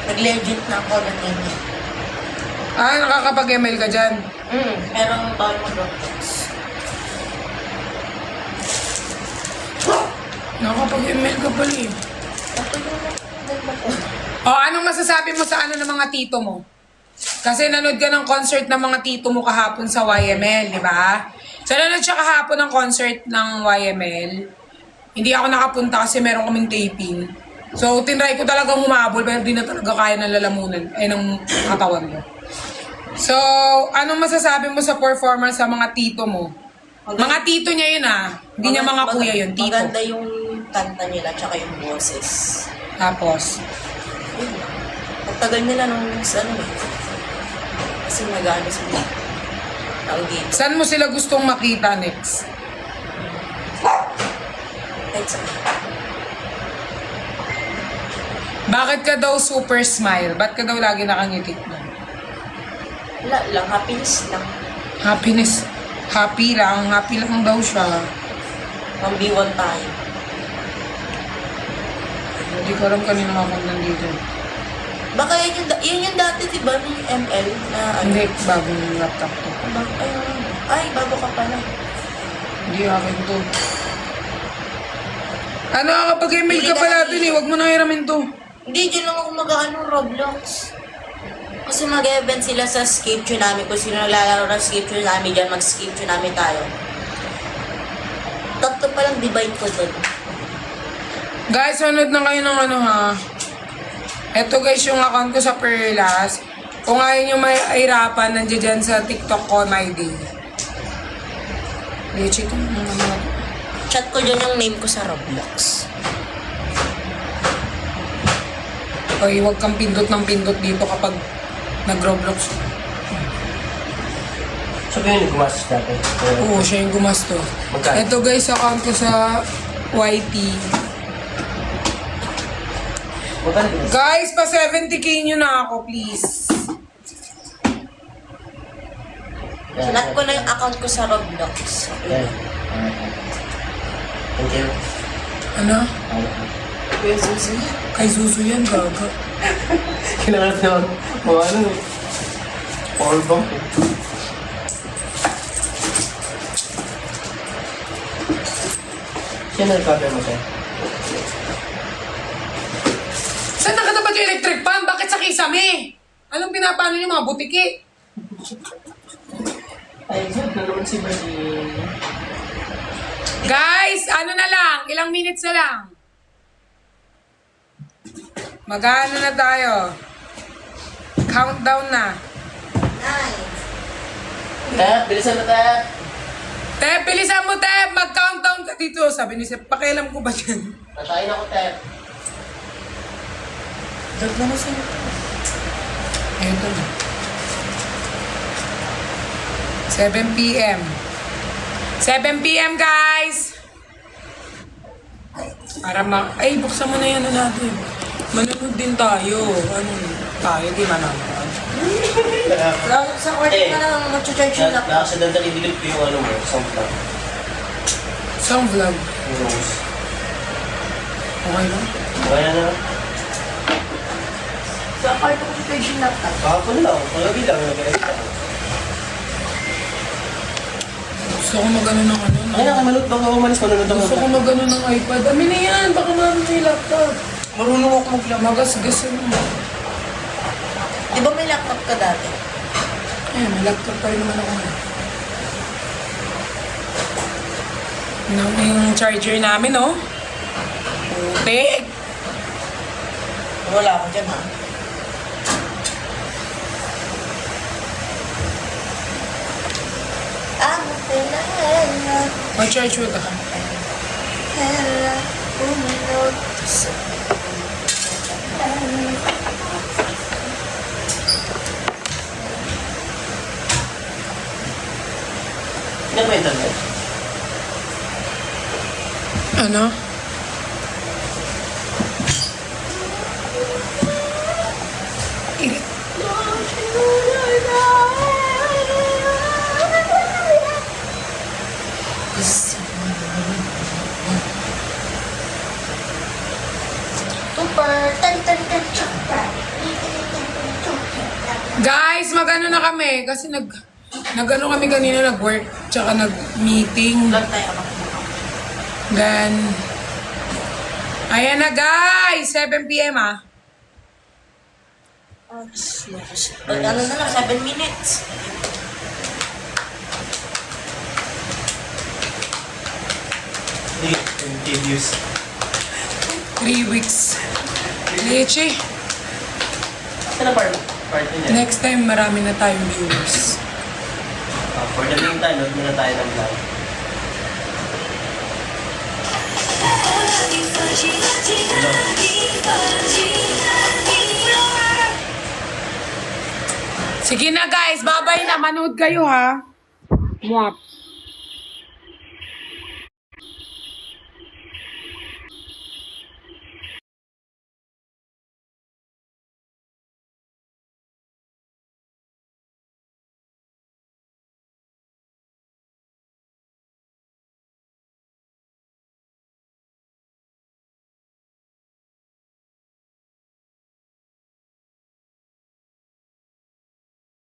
Nag-legit na ako ng email. Ah, nakakapag-email ka dyan? Merong bawal mag-Roblox. Nakakapag-email ka pala eh. Ako yung nag-mag O, anong masasabi mo sa ano ng mga tito mo? Kasi nanood ka ng concert ng mga tito mo kahapon sa YML, di ba? So, nanood siya kahapon ng concert ng YML. Hindi ako nakapunta kasi meron kaming taping. So, tinry ko talagang humabol pero di na talaga kaya ng lalamunan, ng katawan ko. So, anong masasabi mo sa performance sa mga tito mo? Mga tito niya yun Hindi niya mga kuya yun, tito. Maganda yung kanta nila tsaka yung boses. Tapos, Yun. Pagtagal nila nung kasi nag-ano sila. Nag-game. saan mo sila gustong makita next? Kahit saan. Bakit ka daw super smile? Ba't ka daw lagi nakangiti? Wala lang, happiness lang. Happiness. Happy lang daw siya. Pang-B1 tayo. Hindi ko alam kanina ako nandito. Baka yun yung dati, diba, ni ML na ano? Hindi, bagong laptop to. Ay, bago ka pala. Hindi akin to. Ano, kapag email ka pala dun huwag mo nang hiramin to. Hindi, dyan lang ako mag-ano, Roblox. Kasi mag-event sila sa Escape Tsunami. Kung sino naglalaro ng Escape Tsunami dyan, mag-Escape Tsunami tayo. Tatlo pa lang divide ko dun. Guys, sunod na kayo ng ano Eto guys yung account ko sa Perlas. Kung ayaw nyo may ahirapan, nandiyan dyan sa TikTok ko, my day. Check ko naman. Chat ko dyan yung name ko sa Roblox. Oy, huwag kang pindot ng pindot dito kapag nag-Roblox. Sabi yun, gumastos natin. Oo, siya yung gumasto. Magkano? Ito guys, account ko sa YT. Magkano gumastos? Guys, pa 70k nyo na ako, please. Chat ko na yung account ko sa Roblox. Yan. Thank you. Ano? Kuya Susi. Kay Susu yan, gaga. Kailangan naman mga ano eh. Power bank eh. Siya nag-cover mo siya? Saan nakatapat yung electric fan? Bakit sa kisame? Anong pinapano yung mga butiki? Ay, na naman si Bernie. Guys, ano na lang? Ilang minutes na lang? Mag-ano na tayo? Countdown na. Nice. Tep, bilisan na Tep! Tep, bilisan mo, Tep! Mag-countdown ka dito. Sabi ni Sep, pakialam ko ba dyan? Natayin ako Tep. Dog na na sa'yo. Ito na. 7 p.m. 7 p.m. guys! Para ay, buksan mo na yan na natin. Manonood din tayo. Ano tayo, di manonood. Sa order ka na lang mag-charge yung laptop. Nakasadal i-delete ko yung ano mo, isang vlog. Isang vlog. Yung rose. Okay lang. Kaya na. Sa order ko charge yung laptop. Kahapon lang, pagabi lang, nag-edit ako. Gusto ko mag-ano ng ano. Ay, nakamalot baka umalis, manunod ako. Gusto ko mag-ano ng iPad. Amin na yan, baka marami yung laptop. Marunong ako mag-vlog. Magas-gas mo. Di ba may laptop ka dati? Eh, may laptop pa rin naman ako. Yung charger namin, oh. Putik. Wala ako dyan, ha? Ang pinahela, Mag-charge mo ito. hela, uminod sa Hindi ba internet? Ano? Super, tan tan tan super. mag-ano na kami kasi nag-ano kami kanina, nag-work, tsaka nag-meeting. Vlog tayo ako. Then, ayan na guys, 7 p.m. Ano na lang, 7 minutes. Views. 3 weeks. Leche, Saan na part niya? next time marami na tayong viewers. For the meantime, note muna tayo ng vlog. Sige na guys, bye-bye na. Manood kayo ha. Mwap.